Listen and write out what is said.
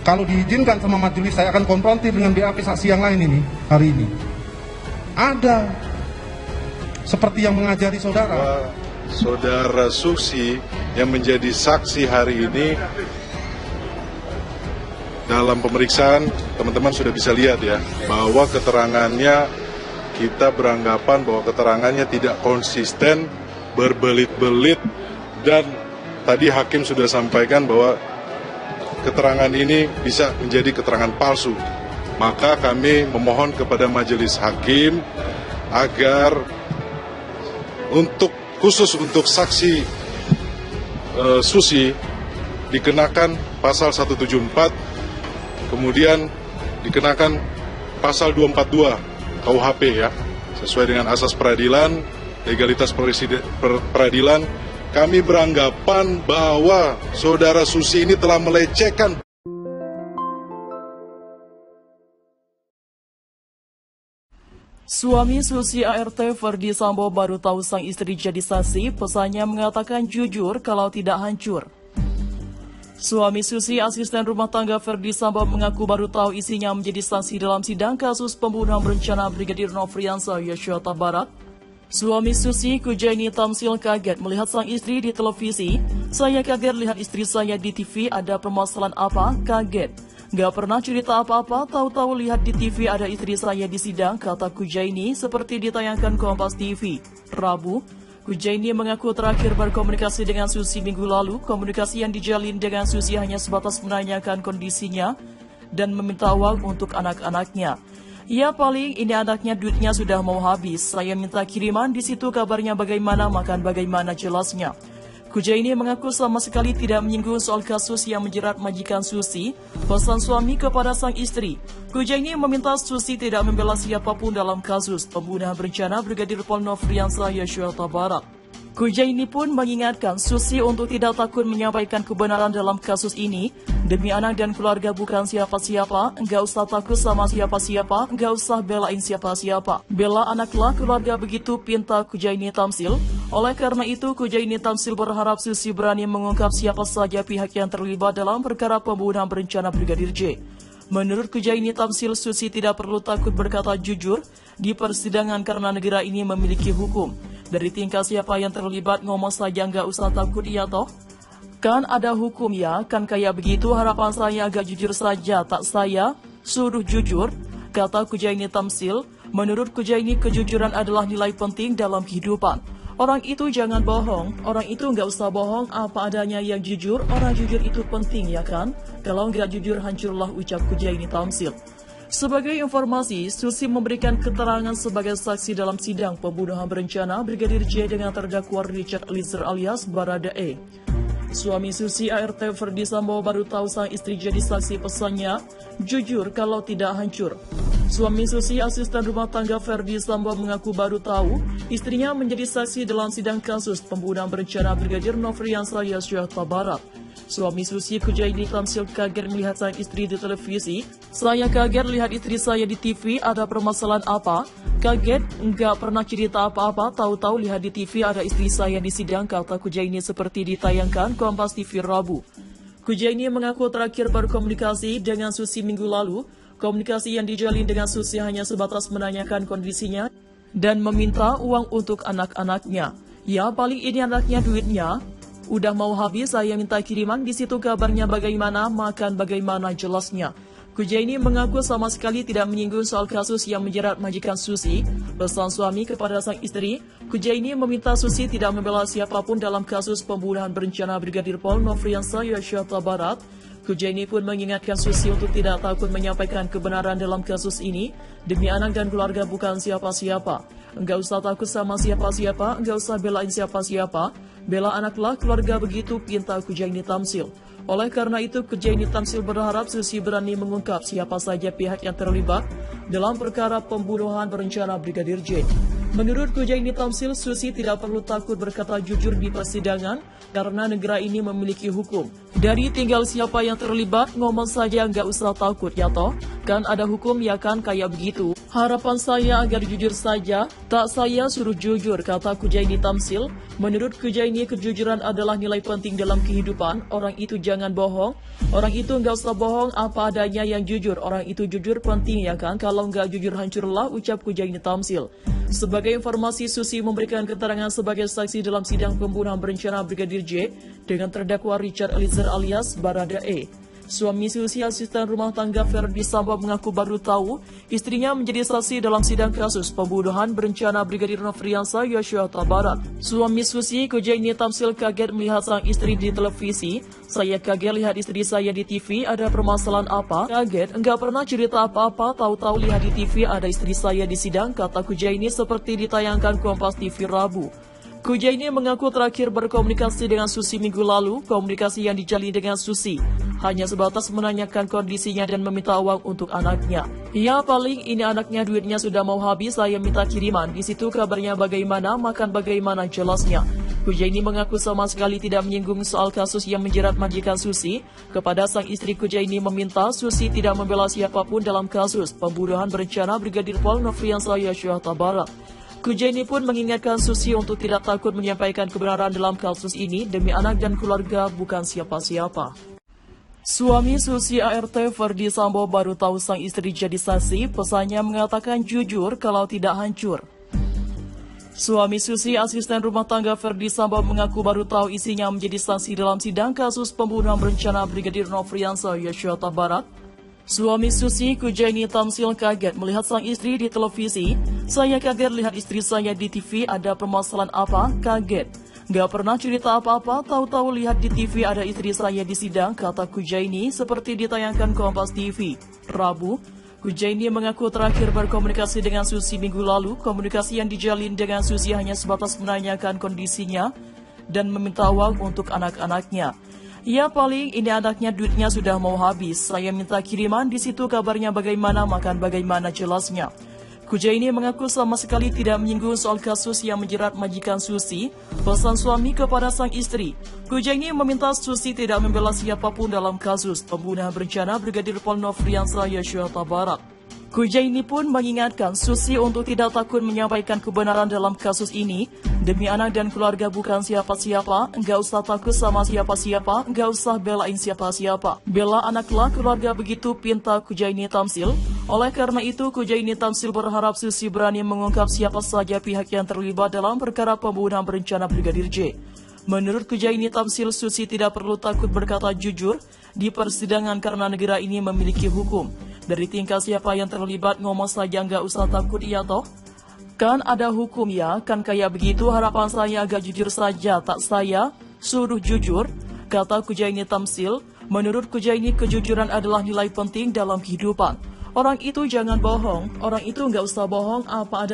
Kalau diizinkan sama majelis, saya akan konfrontir dengan BAP saksi yang lain ini hari ini. Ada seperti yang mengajari saudara. Saudara Susi yang menjadi saksi hari ini dalam pemeriksaan, teman-teman sudah bisa lihat ya, bahwa keterangannya, kita beranggapan bahwa keterangannya tidak konsisten, berbelit-belit, dan tadi hakim sudah sampaikan bahwa keterangan ini bisa menjadi keterangan palsu. Maka kami memohon kepada majelis hakim agar khusus untuk saksi Susi dikenakan pasal 174, kemudian dikenakan pasal 242 KUHP ya, sesuai dengan asas peradilan, legalitas peradilan. Kami beranggapan bahwa saudara Susi ini telah melecehkan. Suami Susi ART Ferdi Sambo baru tahu sang istri jadi saksi, pesannya mengatakan jujur kalau tidak hancur. Suami Susi, asisten rumah tangga Ferdi Sambo, mengaku baru tahu isinya menjadi saksi dalam sidang kasus pembunuhan berencana Brigadir Nofriansah Yosua Huta Barat. Suami Susi, Kujaini Tamsil, kaget melihat sang istri di televisi. Saya kaget lihat istri saya di TV, ada permasalahan apa? Kaget. Gak pernah cerita apa-apa, tahu-tahu lihat di TV ada istri saya di sidang, kata Kujaini seperti ditayangkan Kompas TV. Rabu, Kujaini mengaku terakhir berkomunikasi dengan Susi minggu lalu. Komunikasi yang dijalin dengan Susi hanya sebatas menanyakan kondisinya dan meminta uang untuk anak-anaknya. Ya paling ini anaknya duitnya sudah mau habis, saya minta kiriman, di situ kabarnya bagaimana, makan bagaimana, jelasnya. Kujaini mengaku sama sekali tidak menyinggung soal kasus yang menjerat majikan Susi, pesan suami kepada sang istri. Kujaini meminta Susi tidak membela siapapun dalam kasus pembunuhan berencana Brigadir Nofriansah Yosua Huta Barat. Kujaini pun mengingatkan Susi untuk tidak takut menyampaikan kebenaran dalam kasus ini. Demi anak dan keluarga bukan siapa-siapa, enggak usah takut sama siapa-siapa, enggak usah belain siapa-siapa. Bela anaklah keluarga, begitu pinta Kujaini Tamsil. Oleh karena itu, Kujaini Tamsil berharap Susi berani mengungkap siapa saja pihak yang terlibat dalam perkara pembunuhan berencana Brigadir J. Menurut Kujaini Tamsil, Susi tidak perlu takut berkata jujur di persidangan karena negara ini memiliki hukum. Dari tingkah siapa yang terlibat, ngomong saja nggak usah takut, iya toh? Kan ada hukum ya, kan kayak begitu, harapan saya agak jujur saja, tak saya suruh jujur, kata Kujaini Tamsil. Menurut Kujaini, kejujuran adalah nilai penting dalam kehidupan. Orang itu jangan bohong, orang itu nggak usah bohong, apa adanya yang jujur, orang jujur itu penting ya kan? Kalau nggak jujur hancurlah, ucap Kujaini Tamsil. Sebagai informasi, Susi memberikan keterangan sebagai saksi dalam sidang pembunuhan berencana Brigadir J dengan terdakwa Richard Eliezer alias Baradae. Suami Susi ART Ferdi Sambo baru tahu sang istri jadi saksi, pesannya jujur kalau tidak hancur. Suami Susi, asisten rumah tangga Ferdi Sambo, mengaku baru tahu istrinya menjadi saksi dalam sidang kasus pembunuhan berencana Brigadir Nofriansah Yosua Huta Barat. Suami Susi, Kujaini Tamsil, kaget melihat sang istri di televisi. Saya kaget lihat istri saya di TV, ada permasalahan apa? Kaget, enggak pernah cerita apa-apa, tahu-tahu lihat di TV ada istri saya di sidang, kata Kujaini seperti ditayangkan Kompas TV Rabu. Kujaini mengaku terakhir berkomunikasi dengan Susi minggu lalu. Komunikasi yang dijalin dengan Susi hanya sebatas menanyakan kondisinya dan meminta uang untuk anak-anaknya. Ya paling ini anaknya duitnya udah mau habis, saya minta kiriman, di situ kabarnya bagaimana, makan bagaimana, jelasnya. Kujaini mengaku sama sekali tidak menyinggung soal kasus yang menjerat majikan Susi. Pesan suami kepada sang istri, Kujaini meminta Susi tidak membela siapapun dalam kasus pembunuhan berencana Brigadir Nofriansah Yosua Huta Barat. Kujaini pun mengingatkan Susi untuk tidak takut menyampaikan kebenaran dalam kasus ini. Demi anak dan keluarga bukan siapa-siapa. Enggak usah takut sama siapa-siapa, enggak usah belain siapa-siapa. Bela anaklah keluarga, begitu pinta Kujaini Tamsil. Oleh karena itu, Kujaini Tamsil berharap Susi berani mengungkap siapa saja pihak yang terlibat dalam perkara pembunuhan berencana Brigadir J. Menurut Kujaini Tamsil, Susi tidak perlu takut berkata jujur di persidangan karena negara ini memiliki hukum. Dari tinggal siapa yang terlibat, ngomong saja nggak usah takut ya toh, kan ada hukum ya kan, kayak begitu. Harapan saya agar jujur saja, tak saya suruh jujur, kata Kujaini Tamsil. Menurut Kujaini, kejujuran adalah nilai penting dalam kehidupan. Orang itu jangan bohong, orang itu nggak usah bohong, apa adanya yang jujur. Orang itu jujur penting ya kan, kalau nggak jujur hancurlah, ucap Kujaini Tamsil. Sebagai informasi, Susi memberikan keterangan sebagai saksi dalam sidang pembunuhan berencana Brigadir J dengan terdakwa Richard Eliezer alias Barada E. Suami Susi, asisten rumah tangga Verdi Sambo, mengaku baru tahu istrinya menjadi saksi dalam sidang kasus pembunuhan berencana Brigadir Nofriansah Yosua Huta Barat. Suami Susi, Kujaini Tamsil, kaget melihat sang istri di televisi. Saya kaget lihat istri saya di TV, ada permasalahan apa? Kaget, enggak pernah cerita apa-apa, tahu-tahu lihat di TV ada istri saya di sidang, kata Kujaini seperti ditayangkan Kompas TV Rabu. Kujaini mengaku terakhir berkomunikasi dengan Susi minggu lalu. Komunikasi yang dijalin dengan Susi hanya sebatas menanyakan kondisinya dan meminta uang untuk anaknya. Ya paling ini anaknya duitnya sudah mau habis, saya minta kiriman. Di situ kabarnya bagaimana, makan bagaimana, jelasnya. Kujaini mengaku sama sekali tidak menyinggung soal kasus yang menjerat majikan Susi. Kepada sang istri, Kujaini meminta Susi tidak membela siapapun dalam kasus pembunuhan berencana Brigadir Pol Nofriansah Yosua Huta Barat. Kujaini pun mengingatkan Susi untuk tidak takut menyampaikan kebenaran dalam kasus ini demi anak dan keluarga, bukan siapa-siapa. Suami Susi ART Verdi Sambo baru tahu sang istri jadi saksi, pesannya mengatakan jujur kalau tidak hancur. Suami Susi, asisten rumah tangga Verdi Sambo, mengaku baru tahu isinya menjadi saksi dalam sidang kasus pembunuhan berencana Brigadir Nofriansah Yosua Huta Barat. Suami Susi, Kujaini Tamsil, kaget melihat sang istri di televisi. Saya kaget lihat istri saya di TV, ada permasalahan apa? Kaget. Gak pernah cerita apa-apa, tahu-tahu lihat di TV ada istri saya di sidang, kata Kujaini seperti ditayangkan Kompas TV Rabu. Kujaini mengaku terakhir berkomunikasi dengan Susi minggu lalu. Komunikasi yang dijalin dengan Susi hanya sebatas menanyakan kondisinya dan meminta uang untuk anak-anaknya. Ya paling ini anaknya duitnya sudah mau habis, saya minta kiriman, di situ kabarnya bagaimana, makan bagaimana, jelasnya. Kujaini mengaku sama sekali tidak menyinggung soal kasus yang menjerat majikan Susi. Pesan suami kepada sang istri, Kujaini meminta Susi tidak membela siapapun dalam kasus pembunuhan berencana Brigadir Pol Nofriansah Yosua Huta Barat. Kujaini pun mengingatkan Susi untuk tidak takut menyampaikan kebenaran dalam kasus ini. Demi anak dan keluarga, bukan siapa-siapa, enggak usah takut sama siapa-siapa, enggak usah belain siapa-siapa. Bela anaklah keluarga, begitu pinta Kujaini Tamsil. Oleh karena itu, Kujaini Tamsil berharap Susi berani mengungkap siapa saja pihak yang terlibat dalam perkara pembunuhan berencana Brigadir J. Menurut Kujaini Tamsil, Susi tidak perlu takut berkata jujur di persidangan karena negara ini memiliki hukum. Dari tingkah siapa yang terlibat, ngomong saja nggak usah takut, iya toh? Kan ada hukum ya, kan kayak begitu. Harapan saya agak jujur saja, tak saya suruh jujur, kata Kujaini Tamsil. Menurut Kujaini, kejujuran adalah nilai penting dalam kehidupan. Orang itu jangan bohong, orang itu nggak usah bohong, apa ada